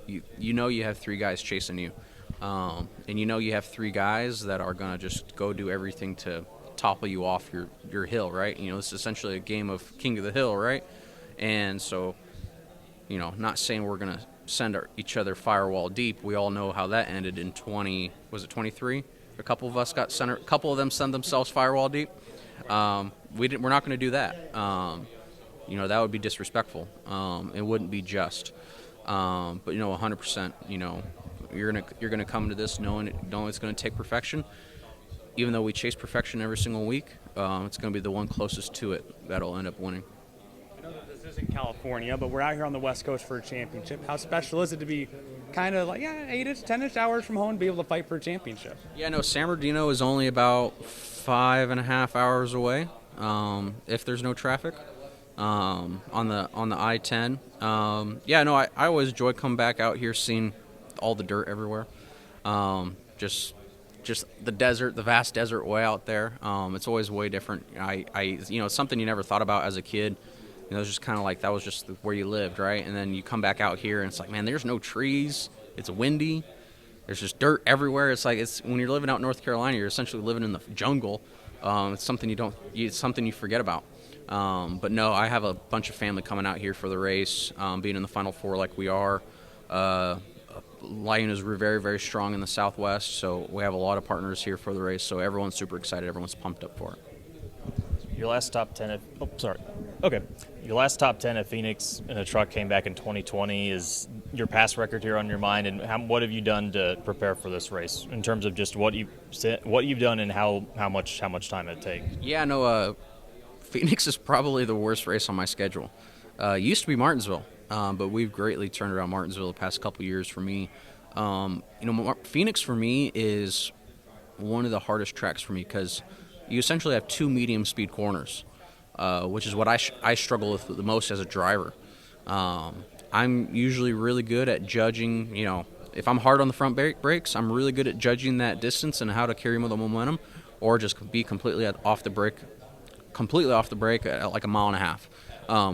You know you have three guys chasing you, and you know you have three guys that are gonna just go do everything to topple you off your hill, right? You know, it's essentially a game of King of the Hill, right? And so, you know, not saying we're gonna send each other firewall deep. We all know how that ended in was it 23? A couple of us got sent. A couple of them sent themselves firewall deep. We're not going to do that. You know, that would be disrespectful. It wouldn't be just. But you know, 100%. You know, you're gonna come to this knowing it's going to take perfection. Even though we chase perfection every single week, it's going to be the one closest to it that'll end up winning. I know that this isn't California, but we're out here on the West Coast for a championship. How special is it to be kind of like 8-ish, 10-ish hours from home to be able to fight for a championship? Yeah, no, San Bernardino is only about 5.5 hours away, if there's no traffic, on the I-10. Yeah, no, I always enjoy coming back out here, seeing all the dirt everywhere. Just the desert, the vast desert way out there. It's always way different. You know, it's something you never thought about as a kid. You know, it's just kind of like that was just where you lived, right? And then you come back out here, and it's like, man, there's no trees. It's windy. There's just dirt everywhere. It's like when you're living out in North Carolina, you're essentially living in the jungle. It's something it's something you forget about. But no, I have a bunch of family coming out here for the race, being in the Final Four like we are. LIONEL is very, very strong in the Southwest, so we have a lot of partners here for the race. So everyone's super excited. Everyone's pumped up for it. Your last top 10 Your last top 10 at Phoenix in a truck came back in 2020. Is your past record here on your mind, and what have you done to prepare for this race in terms of just what you've done and how much time it takes? Yeah, no, Phoenix is probably the worst race on my schedule. It used to be Martinsville, but we've greatly turned around Martinsville the past couple years for me. You know, Phoenix for me is one of the hardest tracks for me because you essentially have two medium speed corners, which is what I struggle with the most as a driver. I'm usually really good at judging, you know, if I'm hard on the front brakes, I'm really good at judging that distance and how to carry the momentum, or just be completely off the brake at like a mile and a half,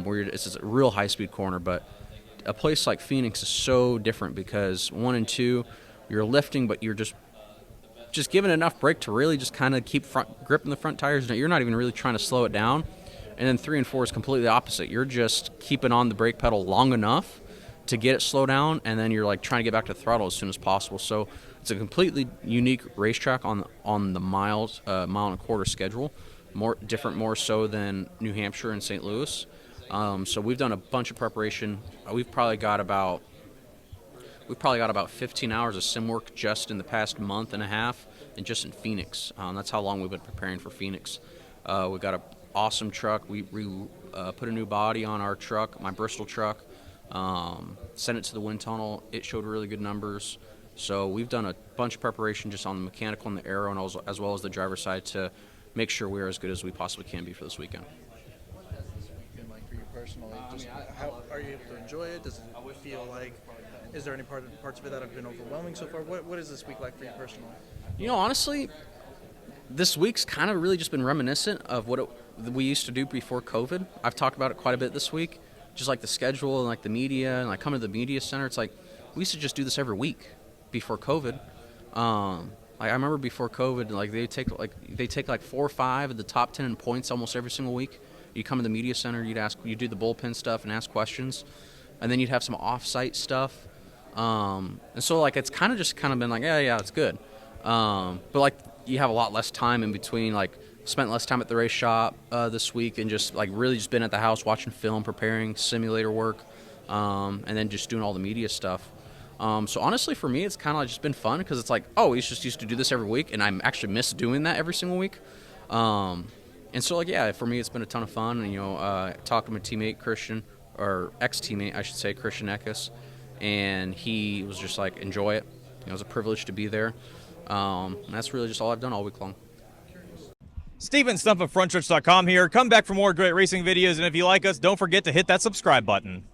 where it's a real high speed corner. But a place like Phoenix is so different because 1 and 2, you're lifting, but you're just giving enough brake to really just kind of keep gripping the front tires. You're not even really trying to slow it down. And then 3 and 4 is completely opposite. You're just keeping on the brake pedal long enough to get it slowed down, and then you're like trying to get back to throttle as soon as possible. So it's a completely unique racetrack on the mile and a quarter schedule, more so than New Hampshire and St. Louis. So we've done a bunch of preparation. We've probably got about 15 hours of sim work just in the past month and a half, and just in Phoenix. That's how long we've been preparing for Phoenix. We got an awesome truck. We put a new body on our truck, my Bristol truck. Sent it to the wind tunnel. It showed really good numbers. So we've done a bunch of preparation just on the mechanical and the aero, and also, as well as the driver's side, to make sure we're as good as we possibly can be for this weekend. What has this week been like for you personally? How are you able to enjoy it? Does it feel like, is there any parts of it that have been overwhelming so far? What is this week like for you personally? You know, honestly, this week's kind of really just been reminiscent of what we used to do before COVID. I've talked about it quite a bit this week, just like the schedule and like the media, and like coming to the media center. It's like we used to just do this every week before COVID. Like I remember before COVID, like they take like 4 or 5 of the top 10 in points almost every single week. You come to the media center, you do the bullpen stuff and ask questions, and then you'd have some off-site stuff. And so like it's kind of been like yeah it's good, but like you have a lot less time in between. Like spent less time at the race shop this week, and just like really just been at the house watching film, preparing simulator work, and then just doing all the media stuff. So honestly, for me, it's kind of just been fun because it's like, oh, we just used to do this every week, and I actually miss doing that every single week. And so like yeah, for me, it's been a ton of fun. And you know, talking to my teammate Christian, or ex-teammate I should say, Christian Eckes, and he was just like, enjoy it. You know, it was a privilege to be there. And that's really just all I've done all week long. Steven Stump of FrontStretch.com here. Come back for more great racing videos, and if you like us, don't forget to hit that subscribe button.